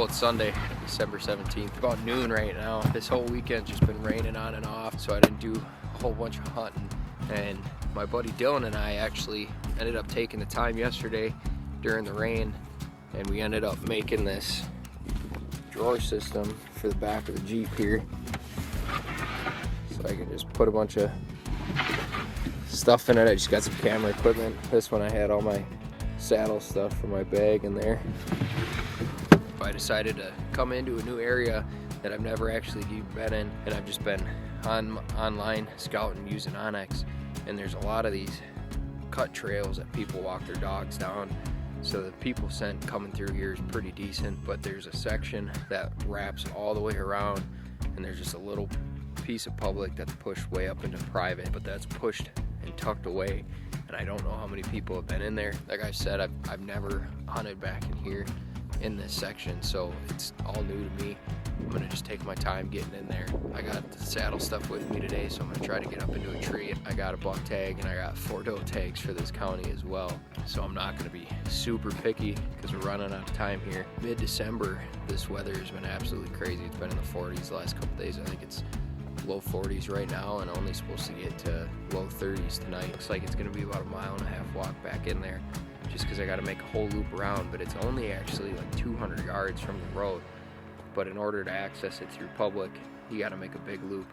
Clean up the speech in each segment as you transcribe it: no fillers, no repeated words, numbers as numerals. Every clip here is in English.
Well, it's Sunday, December 17th, about noon right now. This whole weekend's just been raining on and off, so I didn't do a whole bunch of hunting. And my buddy Dylan and I actually ended up taking the time yesterday during the rain, and we ended up making this drawer system for the back of the Jeep here. So I can just put a bunch of stuff in it. I just got some camera equipment. This one I had all my saddle stuff for my bag in there. I decided to come into a new area that I've never actually been in, and I've just been online scouting using Onyx, and there's a lot of these cut trails that people walk their dogs down. So the people scent coming through here is pretty decent, but there's a section that wraps all the way around, and there's just a little piece of public that's pushed way up into private, but that's pushed and tucked away, and I don't know how many people have been in there. Like I said, I've never hunted back in here in this section, so it's all new to me. I'm gonna just take my time getting in there. I got the saddle stuff with me today, so I'm gonna try to get up into a tree. I got a buck tag and I got 4 doe tags for this county as well, so I'm not gonna be super picky because we're running out of time here. Mid-December, this weather has been absolutely crazy. It's been in the 40s the last couple days. I think it's low 40s right now and only supposed to get to low 30s tonight. Looks like it's gonna be about a 1.5 mile walk back in there, just because I got to make a whole loop around, but it's only actually like 200 yards from the road. But in order to access it through public, you got to make a big loop.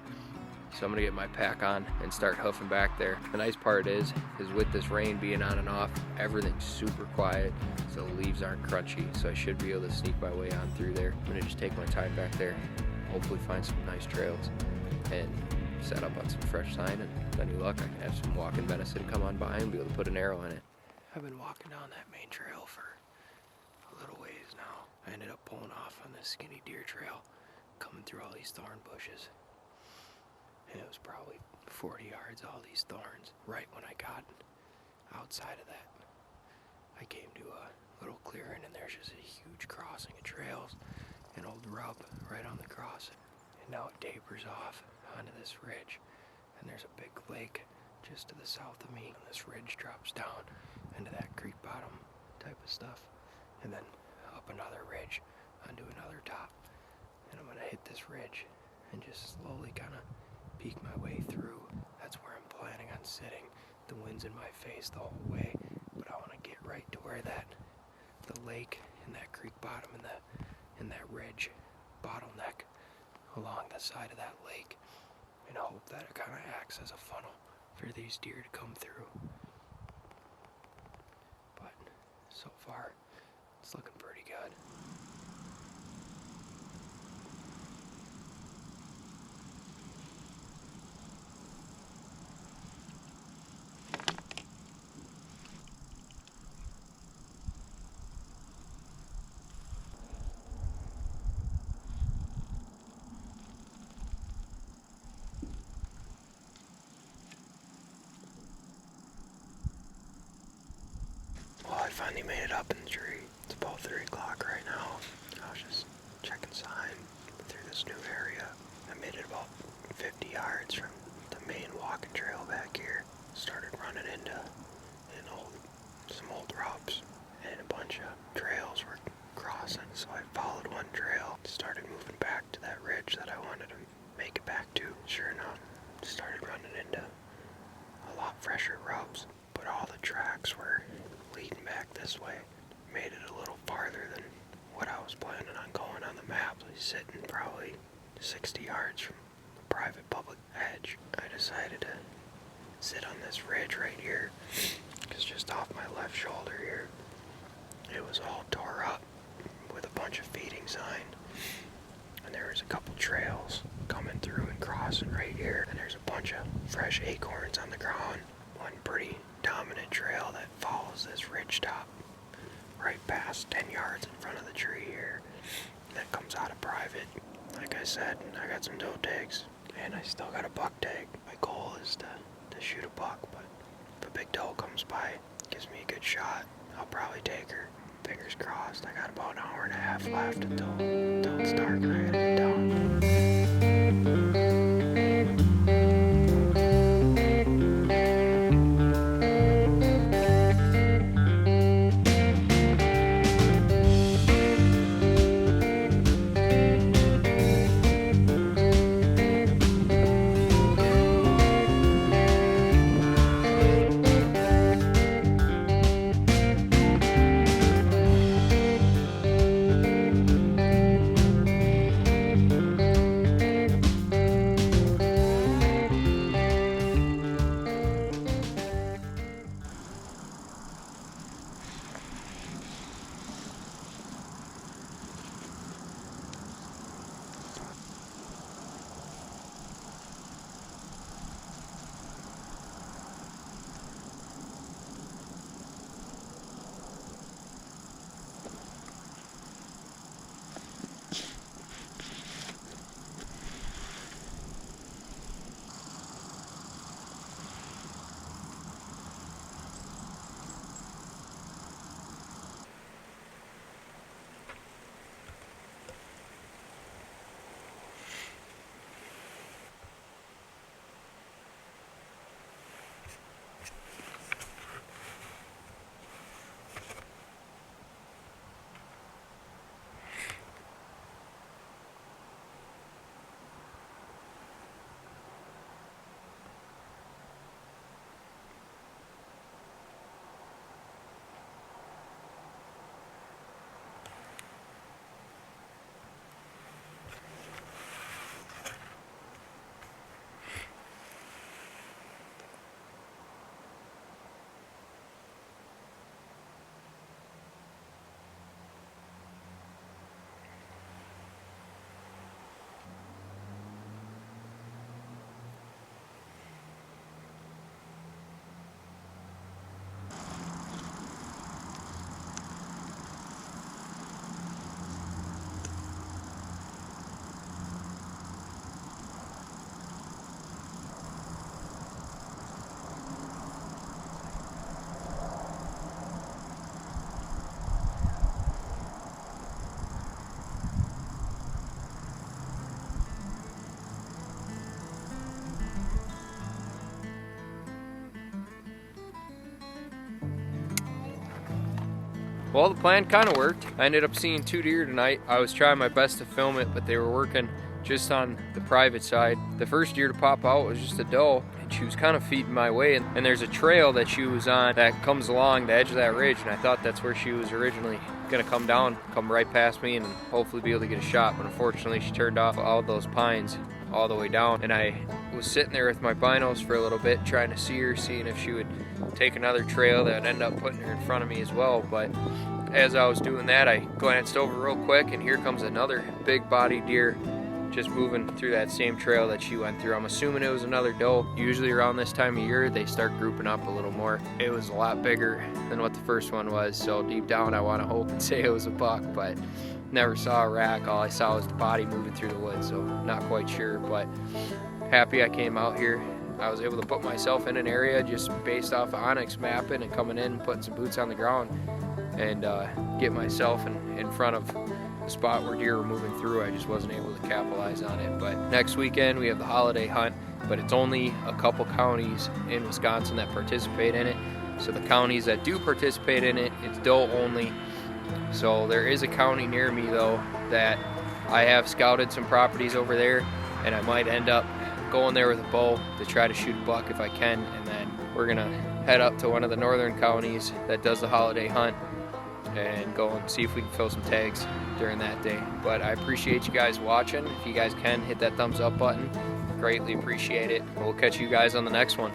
So I'm gonna get my pack on and start hoofing back there. The nice part is with this rain being on and off, everything's super quiet, so the leaves aren't crunchy. So I should be able to sneak my way on through there. I'm gonna just take my time back there, hopefully find some nice trails, and set up on some fresh sign. And with any luck, I can have some walking venison come on by and be able to put an arrow in it. I've been walking down that main trail for a little ways now. I ended up pulling off on this skinny deer trail, coming through all these thorn bushes. And it was probably 40 yards, all these thorns. Right when I got outside of that, I came to a little clearing, and there's just a huge crossing of trails, an old rub right on the crossing. And now it tapers off onto this ridge, and there's a big lake just to the south of me, and this ridge drops down into that creek bottom type of stuff, and then up another ridge onto another top. And I'm gonna hit this ridge and just slowly kind of peek my way through. That's where I'm planning on sitting. The wind's in my face the whole way, but I want to get right to where the lake and that creek bottom and that ridge bottleneck along the side of that lake, and hope that it kind of acts as a funnel for these deer to come through. But so far, it's looking pretty good. Well, I finally made it up in the tree. It's about 3 o'clock right now. I was just checking sign through this new area. I made it about 50 yards from the main walking trail back here. Started running into some old rubs, and a bunch of trails were crossing. So I followed one trail, started moving back to that ridge that I wanted to make it back to. Sure enough, started running into a lot fresher rubs, but all the tracks were leading back this way. Made it a little farther than what I was planning on going on the map. I was sitting probably 60 yards from the private public edge. I decided to sit on this ridge right here, because just off my left shoulder here, it was all tore up with a bunch of feeding sign. And there was a couple trails coming through and crossing right here. And there's a bunch of fresh acorns on the ground. One pretty dominant trail that follows this ridge top right past 10 yards in front of the tree here. That comes out of private. Like I said, I got some doe tags, and I still got a buck tag. My goal is to shoot a buck, but if a big doe comes by, gives me a good shot, I'll probably take her. Fingers crossed. I got about an hour and a half left until it's dark and I gotta get down. Well, the plan kind of worked. I ended up seeing 2 deer tonight. I was trying my best to film it, but they were working just on the private side. The first deer to pop out was just a doe, and she was kind of feeding my way, and there's a trail that she was on that comes along the edge of that ridge, and I thought that's where she was originally gonna come down, come right past me, and hopefully be able to get a shot. But unfortunately, she turned off all those pines all the way down, and I was sitting there with my binos for a little bit trying to see her, seeing if she would take another trail that would end up putting her in front of me as well. But as I was doing that, I glanced over real quick, and here comes another big body deer just moving through that same trail that she went through. I'm assuming it was another doe. Usually around this time of year they start grouping up a little more. It was a lot bigger than what the first one was, so deep down I want to hope and say it was a buck, but never saw a rack. All I saw was the body moving through the woods, so not quite sure. But happy I came out here. I was able to put myself in an area just based off of Onyx mapping and coming in and putting some boots on the ground and get myself in front of the spot where deer were moving through. I just wasn't able to capitalize on it. But next weekend we have the holiday hunt, but it's only a couple counties in Wisconsin that participate in it. So the counties that do participate in it, it's doe only. So there is a county near me though that I have scouted some properties over there, and I might end up going there with a bow to try to shoot a buck if I can, and then we're gonna head up to one of the northern counties that does the holiday hunt and go and see if we can fill some tags during that day. But I appreciate you guys watching. If you guys can, hit that thumbs up button. Greatly appreciate it. We'll catch you guys on the next one.